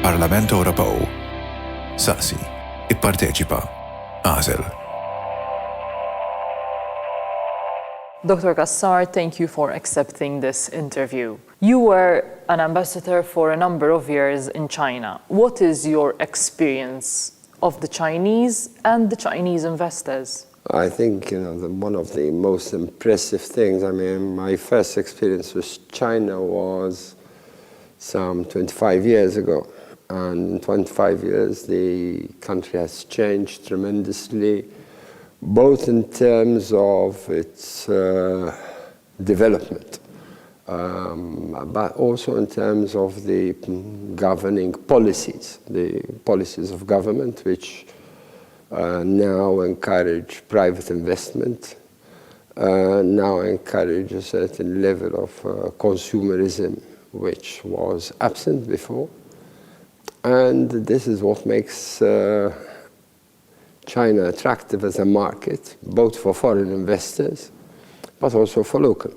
Parlament Ewropew. Saqsi, ipparteċipa, għażel. Dr. Cassar, thank you for accepting this interview. You were an ambassador for a number of years in China. What is your experience of the Chinese and the Chinese investors? I think, one of the most impressive things, my first experience with China was some 25 years ago. And in 25 years, the country has changed tremendously, both in terms of its development, but also in terms of the governing policies, the policies of government, which now encourage private investment, now encourage a certain level of consumerism, which was absent before. And this is what makes China attractive as a market, both for foreign investors, but also for local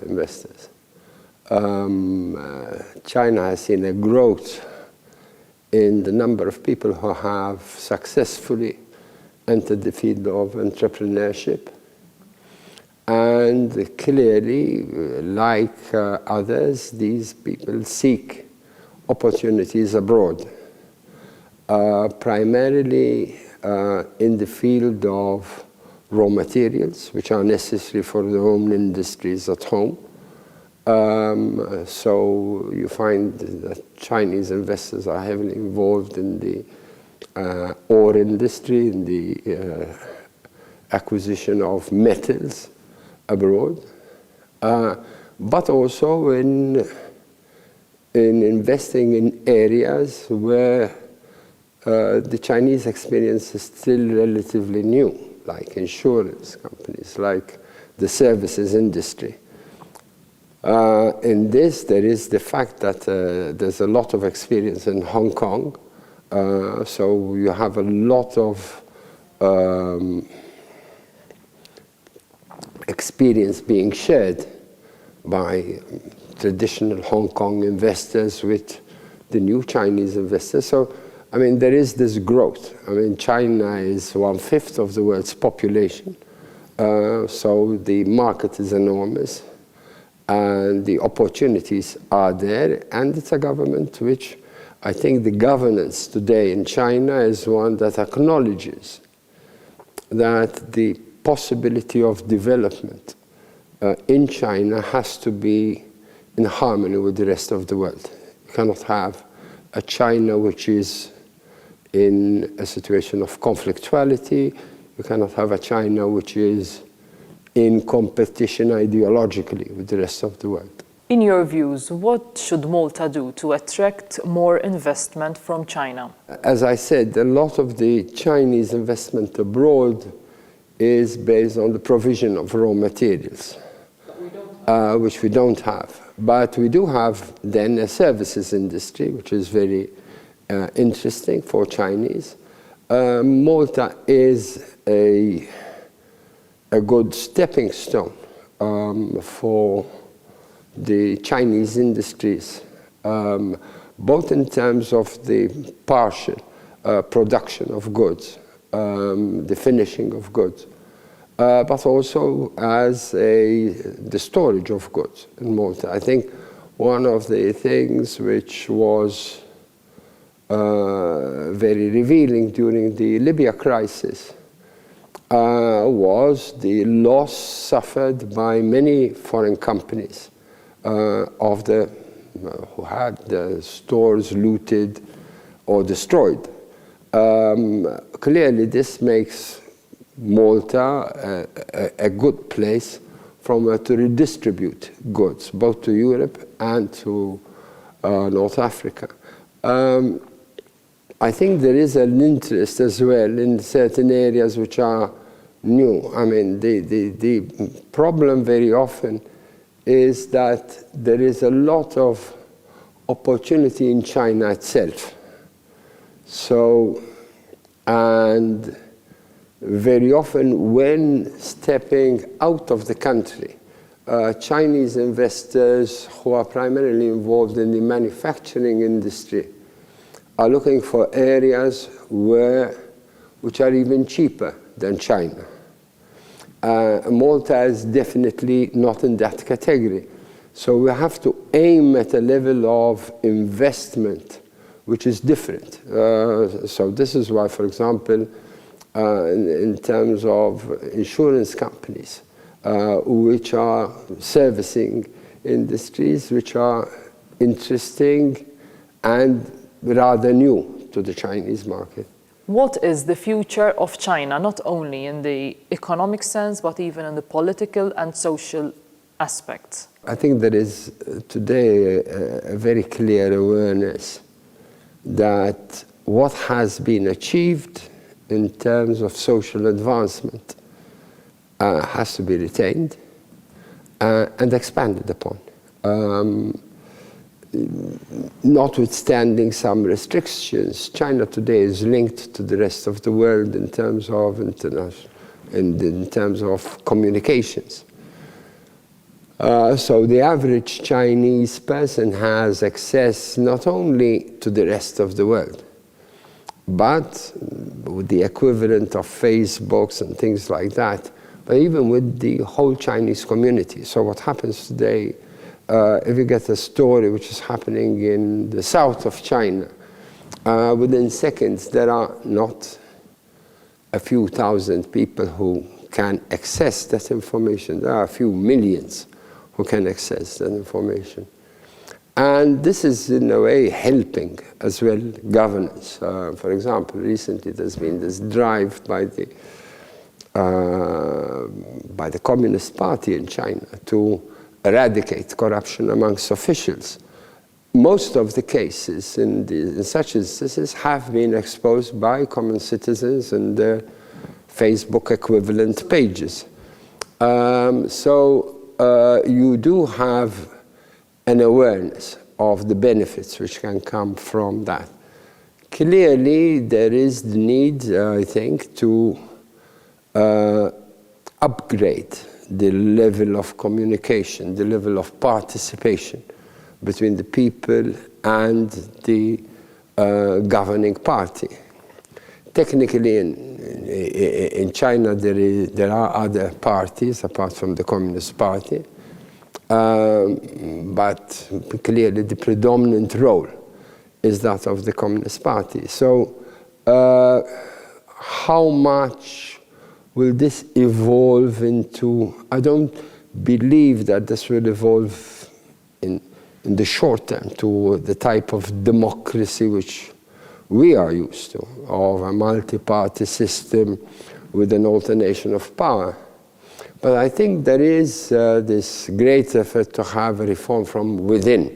investors. China has seen a growth in the number of people who have successfully entered the field of entrepreneurship. And clearly, like others, these people seek opportunities abroad, primarily in the field of raw materials, which are necessary for their own industries at home. So you find that Chinese investors are heavily involved in the ore industry, in the acquisition of metals abroad, but also in investing in areas where the Chinese experience is still relatively new, like insurance companies, like the services industry. In this, there is the fact that there's a lot of experience in Hong Kong, so you have a lot of experience being shared by traditional Hong Kong investors with the new Chinese investors. So, there is this growth. China is 1/5 of the world's population, so the market is enormous, and the opportunities are there, and it's a government which I think the governance today in China is one that acknowledges that the possibility of development in China has to be in harmony with the rest of the world. You cannot have a China which is in a situation of conflictuality. You cannot have a China which is in competition ideologically with the rest of the world. In your views, what should Malta do to attract more investment from China? As I said, a lot of the Chinese investment abroad is based on the provision of raw materials, which we don't have. But we do have then a services industry, which is very interesting for Chinese. Malta is a good stepping stone for the Chinese industries, both in terms of the partial production of goods, the finishing of goods, but also as the storage of goods in Malta. I think one of the things which was very revealing during the Libya crisis was the loss suffered by many foreign companies who had the stores looted or destroyed. Clearly, this makes Malta a good place from where to redistribute goods, both to Europe and to North Africa. I think there is an interest as well in certain areas which are new. The problem very often is that there is a lot of opportunity in China itself. So, and very often when stepping out of the country, Chinese investors who are primarily involved in the manufacturing industry are looking for areas which are even cheaper than China. Malta is definitely not in that category. So we have to aim at a level of investment which is different. So this is why, for example, in terms of insurance companies, which are servicing industries which are interesting and rather new to the Chinese market. What is the future of China, not only in the economic sense, but even in the political and social aspects? I think there is today a very clear awareness that what has been achieved in terms of social advancement has to be retained and expanded upon. Notwithstanding some restrictions, China today is linked to the rest of the world in terms of in terms of communications. So the average Chinese person has access not only to the rest of the world, but with the equivalent of Facebooks and things like that, but even with the whole Chinese community. So what happens today, if you get a story which is happening in the south of China, within seconds there are not a few thousand people who can access that information. There are a few millions who can access that information. And this is in a way helping as well governance. For example, recently there's been this drive by the Communist Party in China to eradicate corruption amongst officials. Most of the cases in such instances have been exposed by common citizens and their Facebook equivalent pages. So you do have an awareness of the benefits which can come from that. Clearly, there is the need, I think, to upgrade the level of communication, the level of participation between the people and the governing party. Technically, in China, there are other parties apart from the Communist Party, but clearly the predominant role is that of the Communist Party. So how much will this evolve into? I don't believe that this will evolve in the short term to the type of democracy which we are used to, of a multi-party system with an alternation of power. But I think there is this great effort to have a reform from within.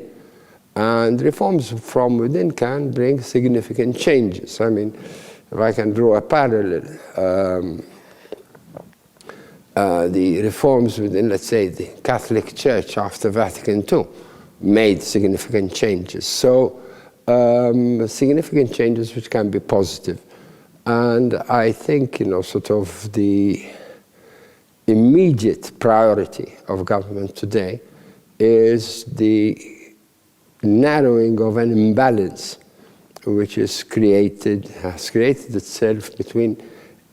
And reforms from within can bring significant changes. I mean, if I can draw a parallel, the reforms within, let's say, the Catholic Church after Vatican II made significant changes. So significant changes which can be positive. And I think, sort of the immediate priority of government today is the narrowing of an imbalance which has created itself between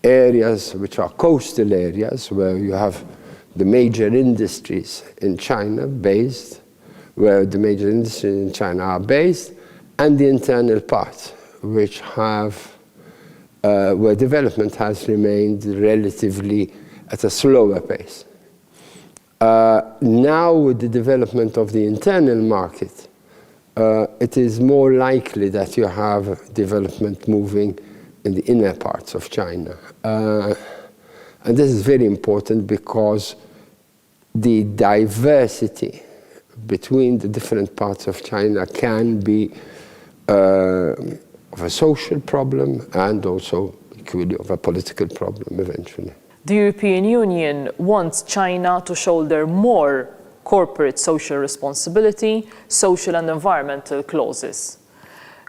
areas which are coastal areas where you have the major industries in China based, where the major industries in China are based, and the internal parts which have, where development has remained relatively at a slower pace. Now with the development of the internal market, it is more likely that you have development moving in the inner parts of China. And this is very important because the diversity between the different parts of China can be of a social problem and also equally of a political problem eventually. The European Union wants China to shoulder more corporate social responsibility, social and environmental clauses.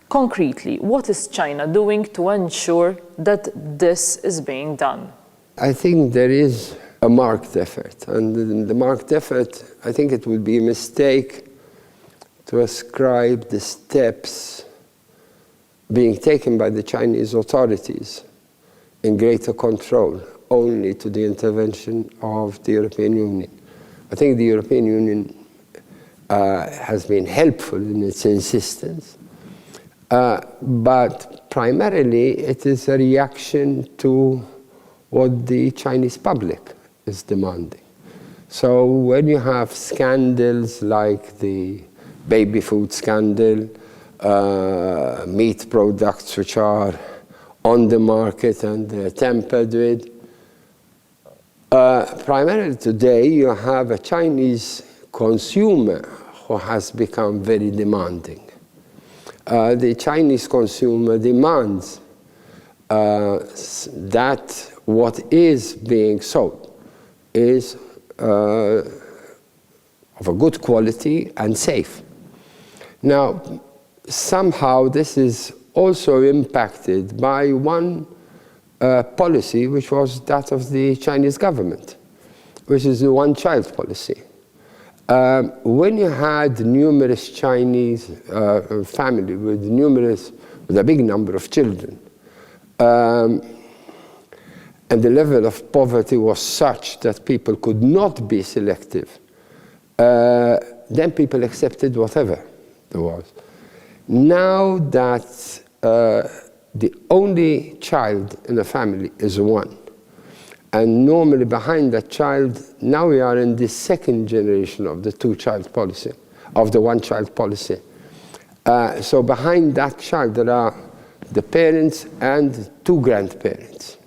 Concretely, what is China doing to ensure that this is being done? I think there is a marked effort, and the marked effort, I think it would be a mistake to ascribe the steps being taken by the Chinese authorities in greater control only to the intervention of the European Union. I think the European Union has been helpful in its insistence, but primarily it is a reaction to what the Chinese public is demanding. So when you have scandals like the baby food scandal, meat products which are on the market and they're tampered with, primarily today you have a Chinese consumer who has become very demanding. The Chinese consumer demands that what is being sold is of a good quality and safe. Now, somehow this is also impacted by one policy, which was that of the Chinese government, which is the one-child policy. When you had numerous Chinese family with a big number of children, and the level of poverty was such that people could not be selective, then people accepted whatever there was. Now that the only child in a family is one, and normally behind that child, now we are in the second generation of the two-child policy, of the one-child policy. So behind that child there are the parents and two grandparents.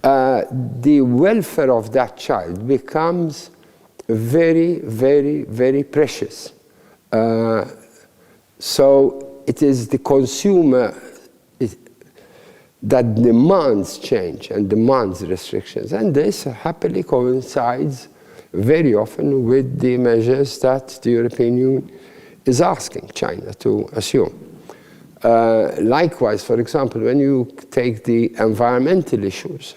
The welfare of that child becomes very, very, very precious. So it is the consumer that demands change and demands restrictions. And this happily coincides very often with the measures that the European Union is asking China to assume. Likewise, for example, when you take the environmental issues,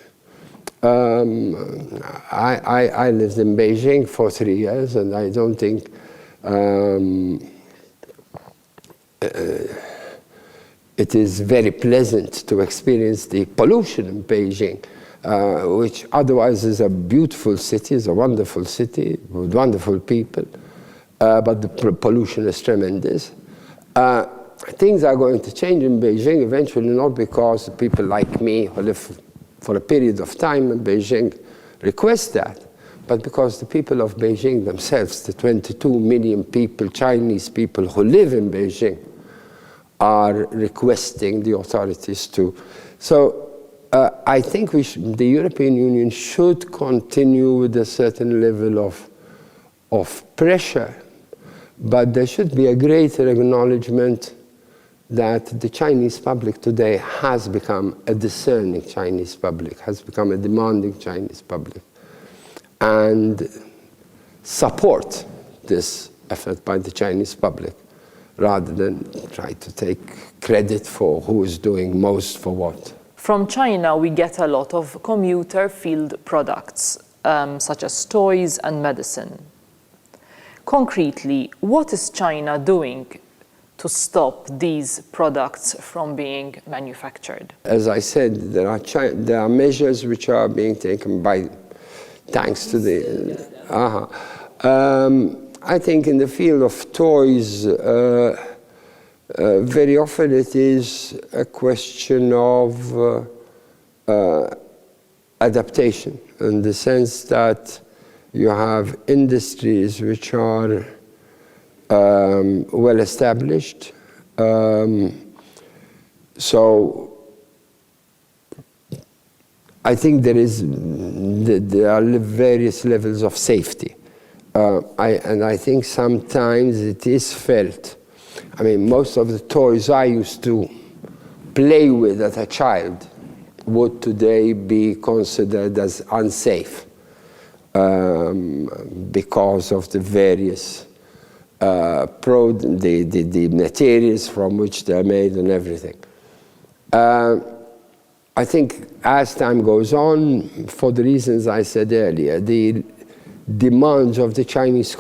I lived in Beijing for 3 years, and I don't think it is very pleasant to experience the pollution in Beijing, which otherwise is a beautiful city, is a wonderful city with wonderful people, but the pollution is tremendous. Things are going to change in Beijing eventually, not because people like me who live for a period of time in Beijing request that, but because the people of Beijing themselves, the 22 million people, Chinese people who live in Beijing, are requesting the authorities to. So I think the European Union should continue with a certain level of pressure, but there should be a greater acknowledgement that the Chinese public today has become a discerning Chinese public, has become a demanding Chinese public, and support this effort by the Chinese public, rather than try to take credit for who is doing most for what. From China, we get a lot of commuter field products, such as toys and medicine. Concretely, what is China doing to stop these products from being manufactured? As I said, there are measures which are being taken thanks to the. I think in the field of toys, very often it is a question of adaptation, in the sense that you have industries which are well established. So I think there are various levels of safety. And I think sometimes it is felt. I mean, most of the toys I used to play with as a child would today be considered as unsafe because of the various the materials from which they're made and everything. I think as time goes on, for the reasons I said earlier, the demands of the Chinese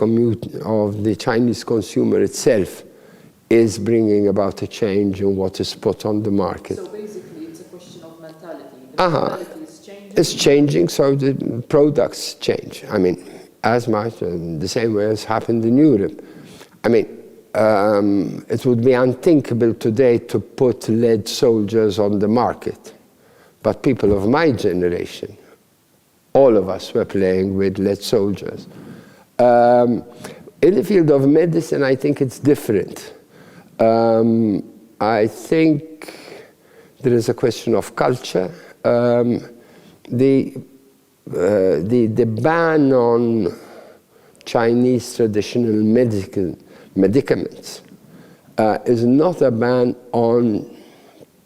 consumer itself is bringing about a change in what is put on the market. So basically it's a question of mentality. The mentality is changing. It's changing, so the products change. I mean, as much in the same way as happened in Europe. I mean, it would be unthinkable today to put lead soldiers on the market. But people of my generation, all of us were playing with lead soldiers. In the field of medicine, I think it's different. I think there is a question of culture. The ban on Chinese traditional medicaments is not a ban on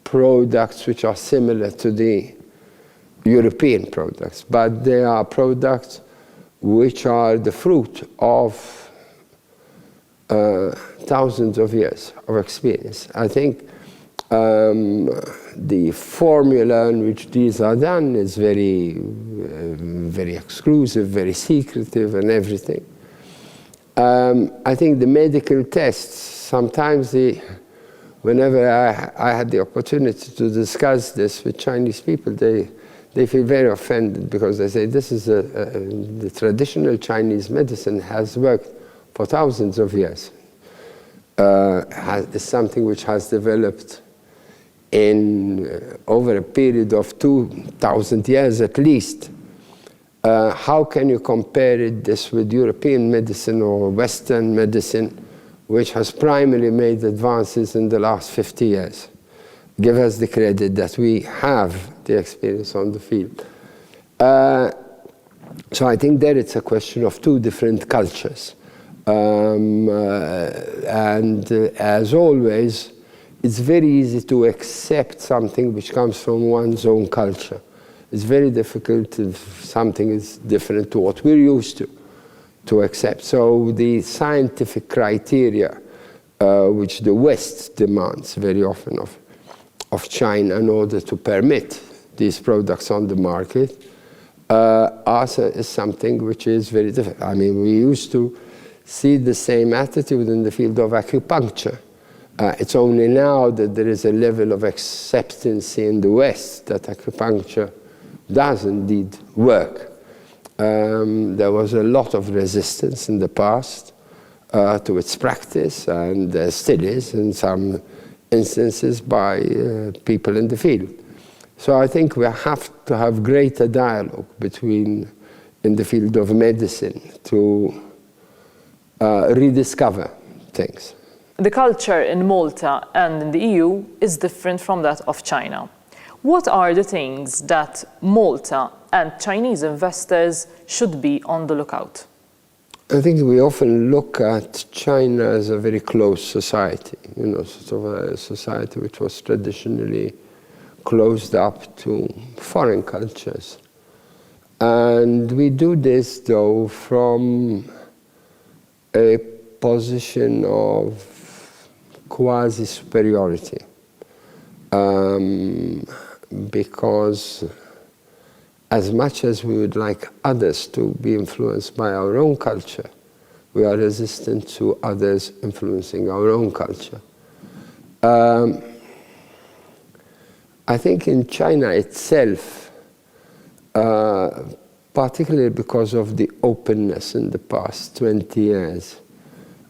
products which are similar to the European products, but they are products which are the fruit of thousands of years of experience. I think the formula in which these are done is very exclusive, very secretive and everything. I think the medical tests, sometimes whenever I had the opportunity to discuss this with Chinese people, they feel very offended because they say this is the traditional Chinese medicine has worked for thousands of years. Is something which has developed in over a period of 2,000 years at least. How can you compare this with European medicine or Western medicine, which has primarily made advances in the last 50 years? Give us the credit that we have the experience on the field. So I think that it's a question of two different cultures. And as always, it's very easy to accept something which comes from one's own culture. It's very difficult if something is different to what we're used to accept. So the scientific criteria, which the West demands very often of China in order to permit these products on the market, also is something which is very difficult. I mean, we used to see the same attitude in the field of acupuncture. It's only now that there is a level of acceptance in the West that acupuncture does indeed work. There was a lot of resistance in the past to its practice, and there still is in some instances by people in the field. So I think we have to have greater dialogue in the field of medicine to rediscover things. The culture in Malta and in the EU is different from that of China. What are the things that Malta and Chinese investors should be on the lookout? I think we often look at China as a very closed society, sort of a society which was traditionally closed up to foreign cultures. And we do this, though, from a position of quasi-superiority. Because as much as we would like others to be influenced by our own culture, we are resistant to others influencing our own culture. I think in China itself, particularly because of the openness in the past 20 years,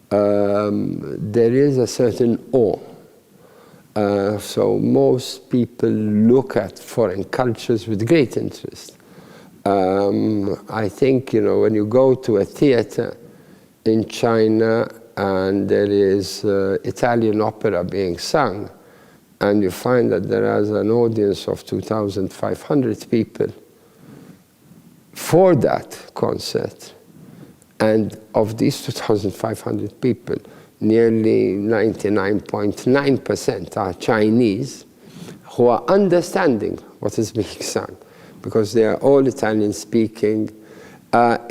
there is a certain awe. So most people look at foreign cultures with great interest. I think, when you go to a theater in China and there is Italian opera being sung, and you find that there is an audience of 2,500 people for that concert, and of these 2,500 people, nearly 99.9% are Chinese who are understanding what is being sung, because they are all Italian speaking. There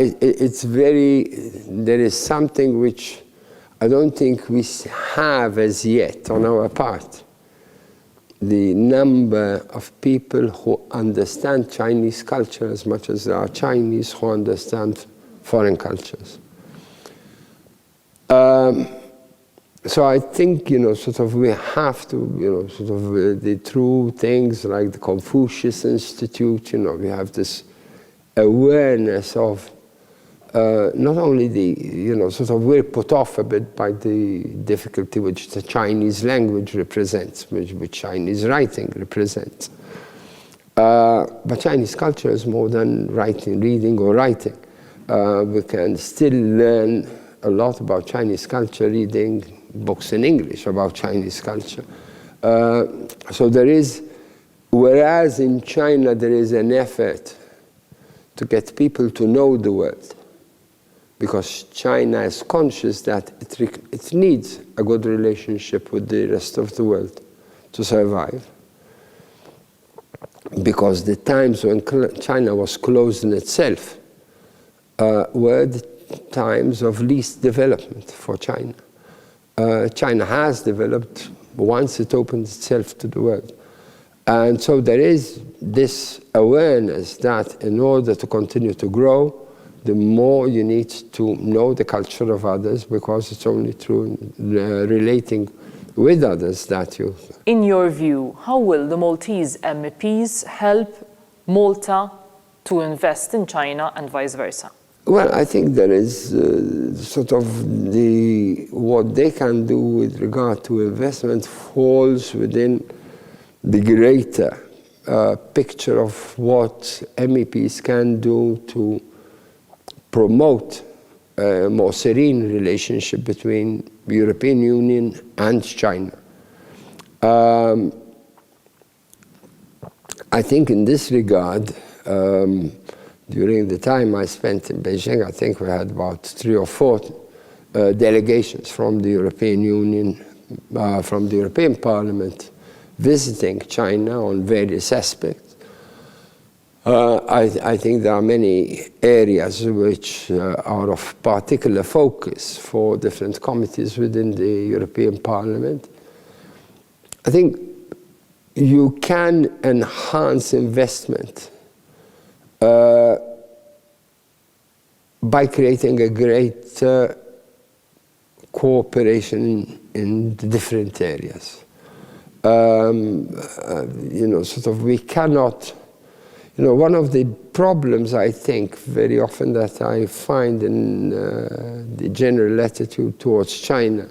is something which I don't think we have as yet on our part. The number of people who understand Chinese culture as much as there are Chinese who understand foreign cultures. So I think, sort of we have to, sort of the true things like the Confucius Institute, we have this awareness of not only the, sort of we're put off a bit by the difficulty which the Chinese language represents, which Chinese writing represents. But Chinese culture is more than reading or writing. We can still learn a lot about Chinese culture reading books in English about Chinese culture. So there is, whereas in China there is an effort to get people to know the world, because China is conscious that it needs a good relationship with the rest of the world to survive. Because the times when China was closed in itself were the times of least development for China. China has developed once it opened itself to the world. And so there is this awareness that in order to continue to grow, the more you need to know the culture of others, because it's only through relating with others that you... In your view, how will the Maltese MEPs help Malta to invest in China and vice versa? Well, I think there is sort of what they can do with regard to investment falls within the greater picture of what MEPs can do to promote a more serene relationship between the European Union and China. I think in this regard, during the time I spent in Beijing, I think we had about 3 or 4 delegations from the European Union, from the European Parliament, visiting China on various aspects. I think there are many areas which are of particular focus for different committees within the European Parliament. I think you can enhance investment by creating a greater cooperation in the different areas. Sort of we cannot, one of the problems I think very often that I find in the general attitude towards China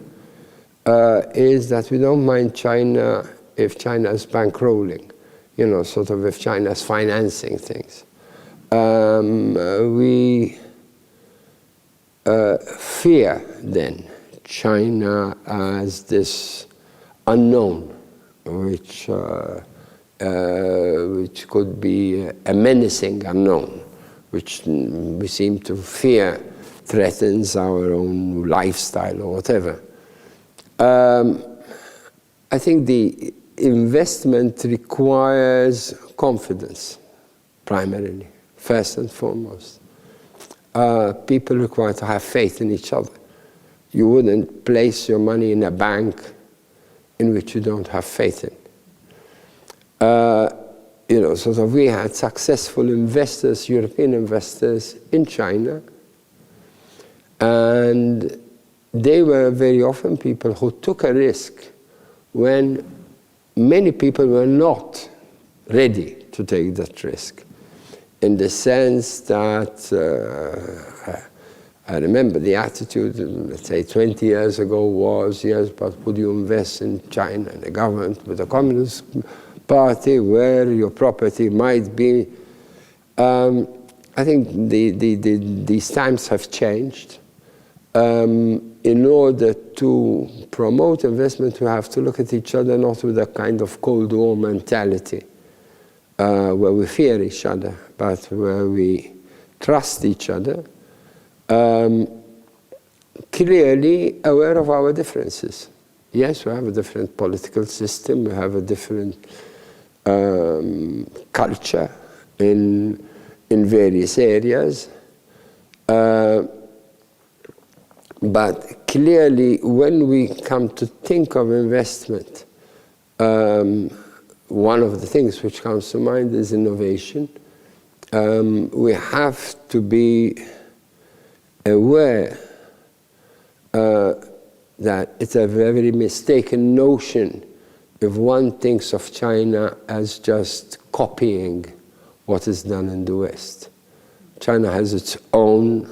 is that we don't mind China if China is bankrolling, sort of if China is financing things. We fear then China as this unknown, which could be a menacing unknown, which we seem to fear threatens our own lifestyle or whatever. I think the investment requires confidence, primarily, first and foremost. People require to have faith in each other. You wouldn't place your money in a bank in which you don't have faith in. Sort of we had successful investors, European investors in China, and they were very often people who took a risk when many people were not ready to take that risk. In the sense that, I remember the attitude, let's say 20 years ago was, yes, but would you invest in China, in a government with a communist party where your property might be? I think these times have changed. In order to promote investment, we have to look at each other not with a kind of Cold War mentality, where we fear each other, but where we trust each other, clearly aware of our differences. Yes, we have a different political system, we have a different culture in various areas, but clearly when we come to think of investment, one of the things which comes to mind is innovation. We have to be aware that it's a very mistaken notion if one thinks of China as just copying what is done in the West. China has its own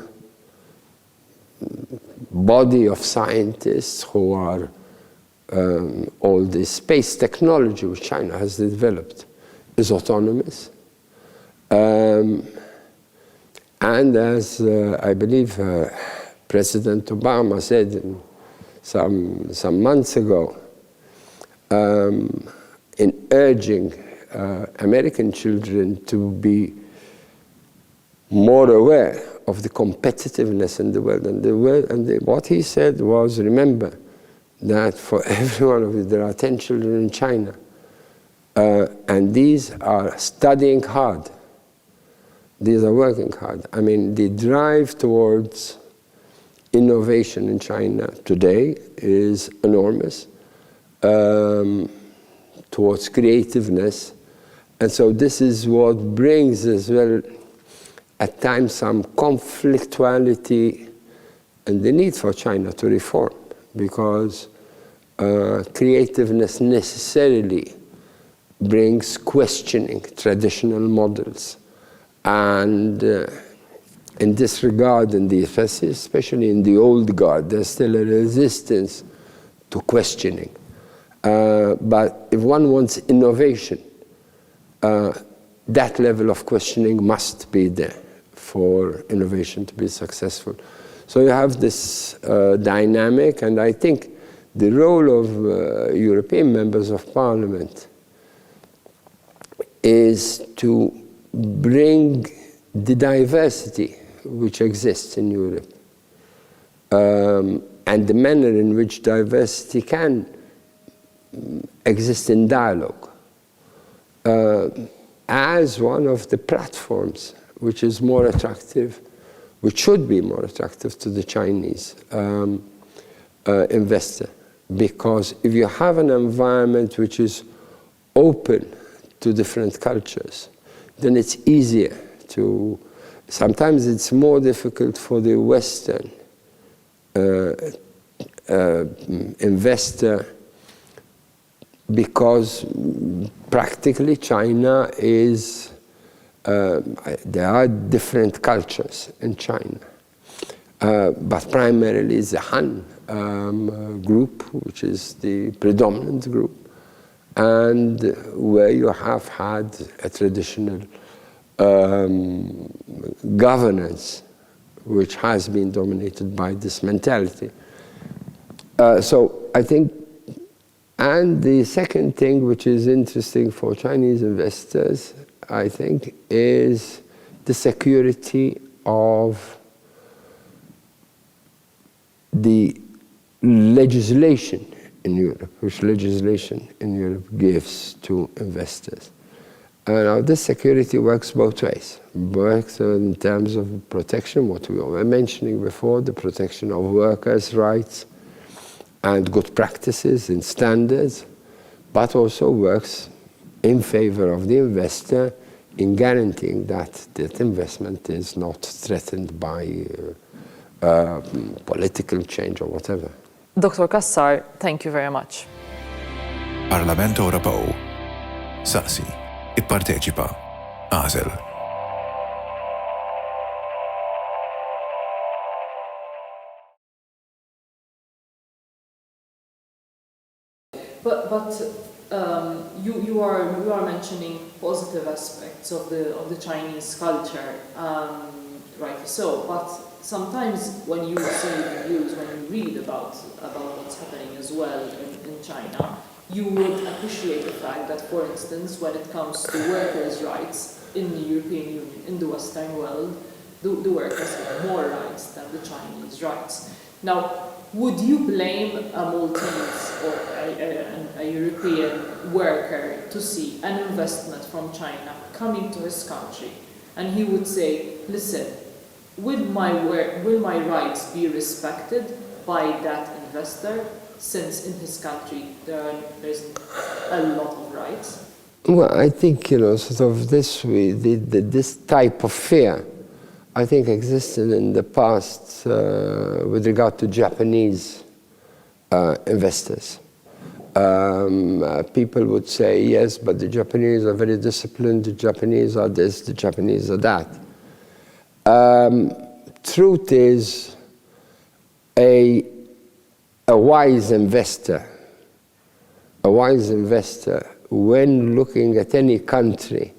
body of scientists who are all the space technology which China has developed is autonomous. And as I believe President Obama said some months ago, in urging American children to be more aware of the competitiveness in the world. And what he said was, remember that for every one of you, there are 10 children in China. And these are studying hard. These are working hard. I mean, the drive towards innovation in China today is enormous, towards creativeness. And so this is what brings as well, at times, some conflictuality and the need for China to reform, because creativeness necessarily brings questioning traditional models. And in this regard, especially in the old guard, there's still a resistance to questioning. But if one wants innovation, that level of questioning must be there for innovation to be successful. So you have this dynamic, and I think the role of European members of parliament is to bring the diversity which exists in Europe and the manner in which diversity can exist in dialogue as one of the platforms which is more attractive, which should be more attractive to the Chinese investor. Because if you have an environment which is open to different cultures, then it's easier to, sometimes it's more difficult for the Western investor, because practically China is, there are different cultures in China, but primarily it's the Han group, which is the predominant group, and where you have had a traditional governance which has been dominated by this mentality. So I think, and the second thing which is interesting for Chinese investors, I think, is the security of the legislation in Europe, which legislation in Europe gives to investors. Now this security works both ways. Works in terms of protection, what we were mentioning before, the protection of workers' rights and good practices and standards, but also works in favor of the investor in guaranteeing that that investment is not threatened by political change or whatever. Dr. Cassar, thank you very much. Parlament Ewropew. Saqsi, ipparteċipa, għażel. But you are mentioning positive aspects of the Chinese culture, right? So, but sometimes when you see the news, when you read about what's happening as well in China, you would appreciate the fact that, for instance, when it comes to workers' rights in the European Union, in the Western world, the workers have more rights than the Chinese rights. Now, would you blame a Maltese or a European worker to see an investment from China coming to his country, and he would say, listen, will my rights be respected by that investor, since in his country there's a lot of rights? Well, I think, sort of this type of fear, I think, existed in the past with regard to Japanese investors. People would say, yes, but the Japanese are very disciplined, the Japanese are this, the Japanese are that. Truth is, a wise investor, when looking at any country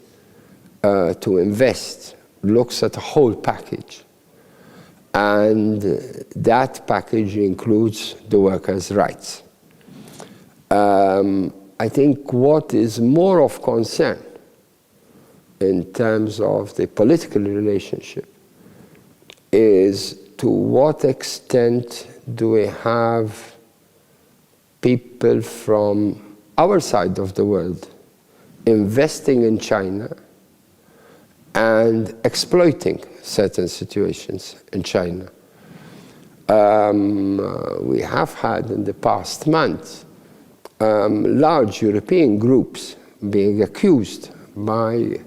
to invest, looks at the whole package. And that package includes the workers' rights. I think what is more of concern in terms of the political relationship is to what extent do we have people from our side of the world investing in China and exploiting certain situations in China. We have had in the past months large European groups being accused by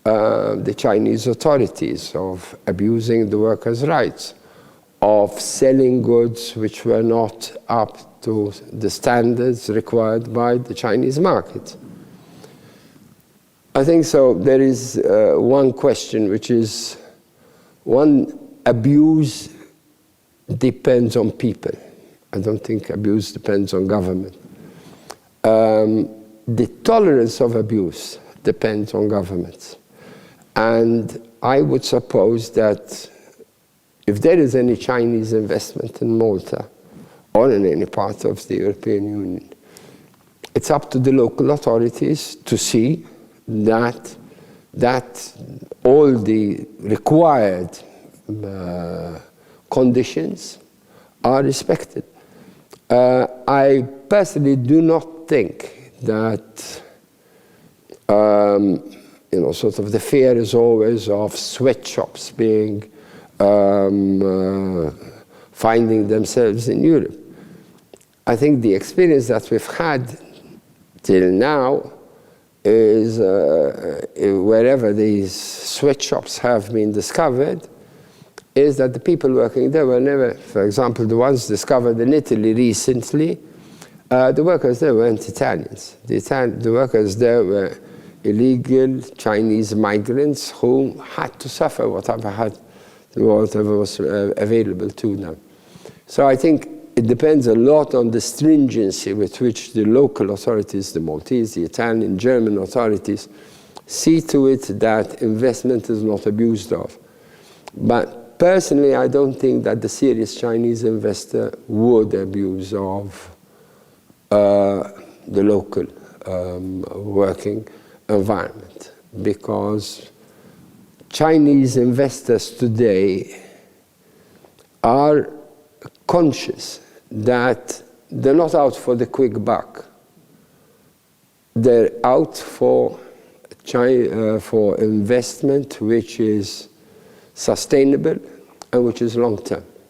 the Chinese authorities of abusing the workers' rights, of selling goods which were not up to the standards required by the Chinese market. I think so. There is one question, which is, one, abuse depends on people. I don't think abuse depends on government. The tolerance of abuse depends on governments. And I would suppose that if there is any Chinese investment in Malta or in any part of the European Union, it's up to the local authorities to see that all the required conditions are respected. I personally do not think that sort of the fear is always of sweatshops being finding themselves in Europe. I think the experience that we've had till now is wherever these sweatshops have been discovered, is that the people working there were never, for example, the ones discovered in Italy recently, the workers there weren't Italians. The workers there were illegal Chinese migrants who had to suffer whatever was available to them. So I think it depends a lot on the stringency with which the local authorities, the Maltese, the Italian, German authorities, see to it that investment is not abused of. But personally, I don't think that the serious Chinese investor would abuse of the local working environment, because Chinese investors today are conscious that they're not out for the quick buck. They're out for investment which is sustainable and which is long-term.